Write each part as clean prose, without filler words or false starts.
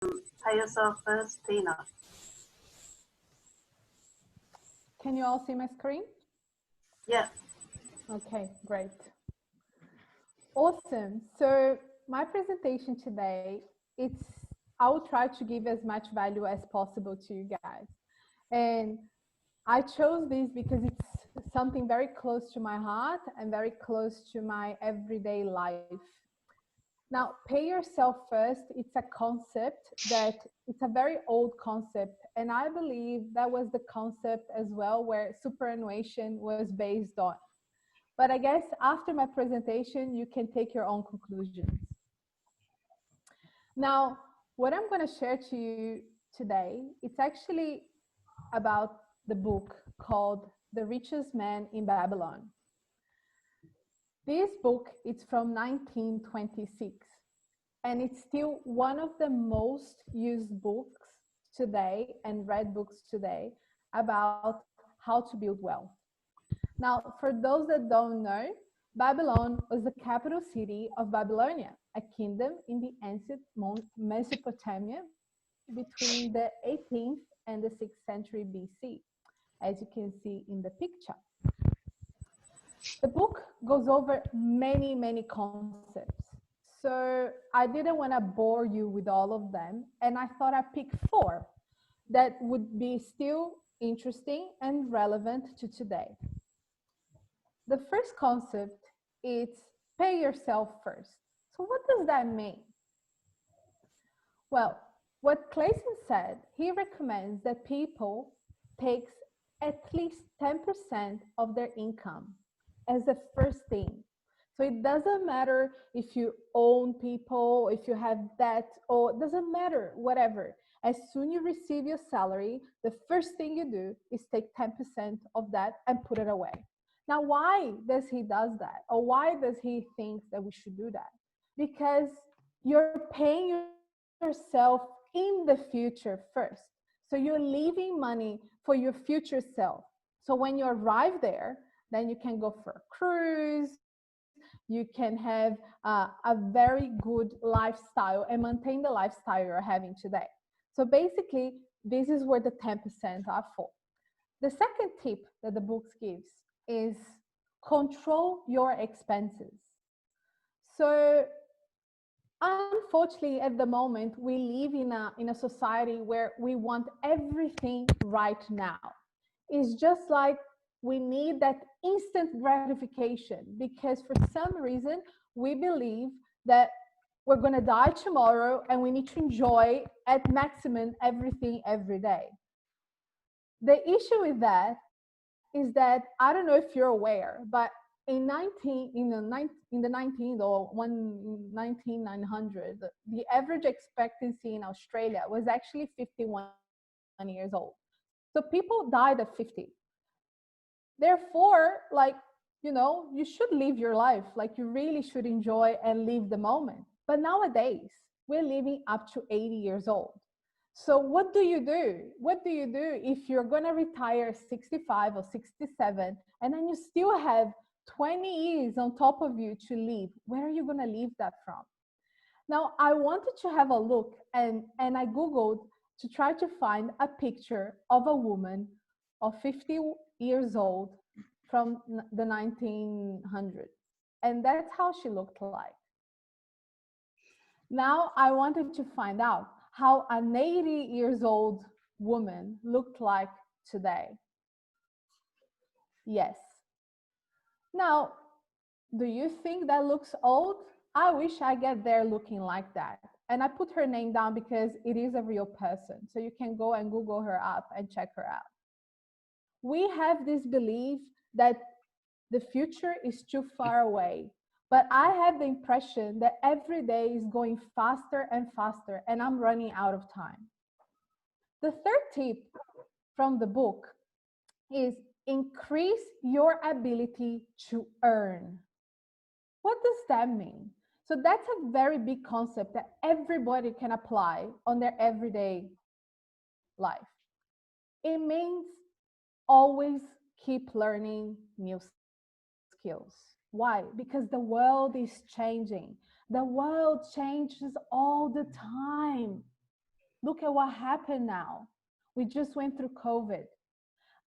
Pay yourself first, Tina. Can you all see my screen? Yeah. Okay, great. Awesome. So my presentation today, I will try to give as much value as possible to you guys. And I chose this because it's something very close to my heart and very close to my everyday life. Now, pay yourself first, it's a concept that it's a very old concept. And I believe that was the concept as well where superannuation was based on. But I guess after my presentation, you can take your own conclusions. Now, what I'm going to share to you today, it's actually about the book called The Richest Man in Babylon. This book is from 1926, and it's still one of the most used books today and read books today about how to build wealth. Now, for those that don't know, Babylon was the capital city of Babylonia, a kingdom in the ancient Mesopotamia between the 18th and the 6th century BC, as you can see in the picture. The book goes over many, many concepts. So I didn't want to bore you with all of them. And I thought I'd pick 4 that would be still interesting and relevant to today. The first concept is pay yourself first. So what does that mean? Well, what Clayton said, he recommends that people takes at least 10% of their income as the first thing. So it doesn't matter if you own people, if you have debt, or it doesn't matter, whatever. As soon you receive your salary, the first thing you do is take 10% of that and put it away. Now, why does he does that? Or why does he think that we should do that? Because you're paying yourself in the future first. So you're leaving money for your future self. So when you arrive there, then you can go for a cruise, you can have a very good lifestyle and maintain the lifestyle you're having today. So basically, this is where the 10% are for. The second tip that the book gives is control your expenses. So unfortunately, at the moment, we live in a society where we want everything right now. It's just like we need that instant gratification because for some reason, we believe that we're going to die tomorrow and we need to enjoy at maximum everything every day. The issue with that is that I don't know if you're aware, but in the 19th or 1900, the average expectancy in Australia was actually 51 years old. So people died at 50. Therefore, like, you should live your life. Like you really should enjoy and live the moment. But nowadays, we're living up to 80 years old. So what do you do? What do you do if you're going to retire 65 or 67 and then you still have 20 years on top of you to live? Where are you going to leave that from? Now, I wanted to have a look and I Googled to try to find a picture of a woman of 50 years old from the 1900s. And that's how she looked like. Now, I wanted to find out how an 80 years old woman looked like today. Yes. Now, do you think that looks old? I wish I get there looking like that. And I put her name down because it is a real person. So you can go and Google her up and check her out. We have this belief that the future is too far away. But I have the impression that every day is going faster and faster, and I'm running out of time. The third tip from the book is increase your ability to earn. What does that mean? So that's a very big concept that everybody can apply on their everyday life. It means always keep learning new skills. Why? Because the world is changing. The world changes all the time. Look at what happened now. We just went through COVID.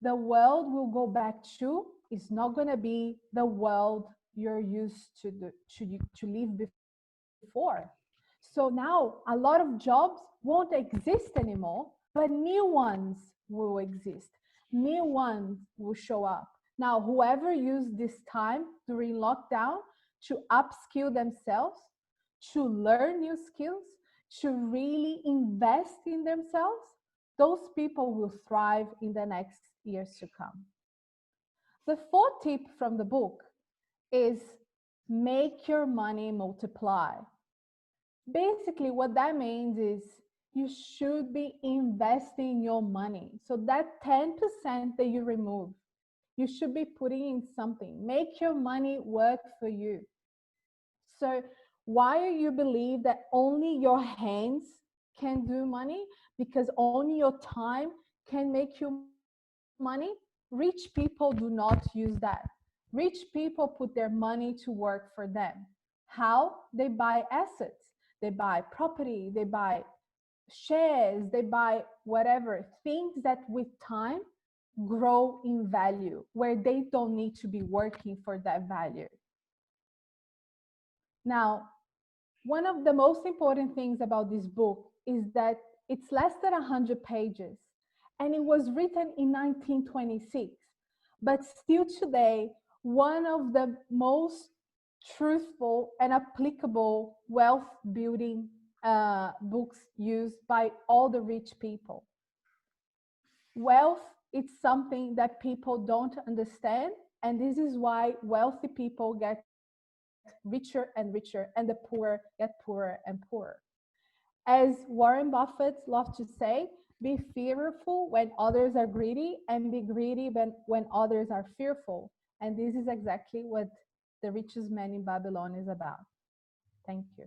The world will go back to is not going to be the world you're used to live before. So now a lot of jobs won't exist anymore, but new ones will exist. New ones will show up. Now, whoever used this time during lockdown to upskill themselves, to learn new skills, to really invest in themselves, those people will thrive in the next years to come. The fourth tip from the book is make your money multiply. Basically, what that means is you should be investing your money. So that 10% that you remove, you should be putting in something. Make your money work for you. So why you believe that only your hands can do money? Because only your time can make you money? Rich people do not use that. Rich people put their money to work for them. How? They buy assets. They buy property. They buy shares. They buy whatever. Things that with time grow in value, where they don't need to be working for that value. Now, one of the most important things about this book is that it's less than 100 pages and it was written in 1926. But still today, one of the most truthful and applicable wealth building books used by all the rich people. Wealth is something that people don't understand, and this is why wealthy people get richer and richer and the poor get poorer and poorer. As Warren Buffett loves to say, be fearful when others are greedy and be greedy when others are fearful. And this is exactly what The Richest Man in Babylon is about. Thank you.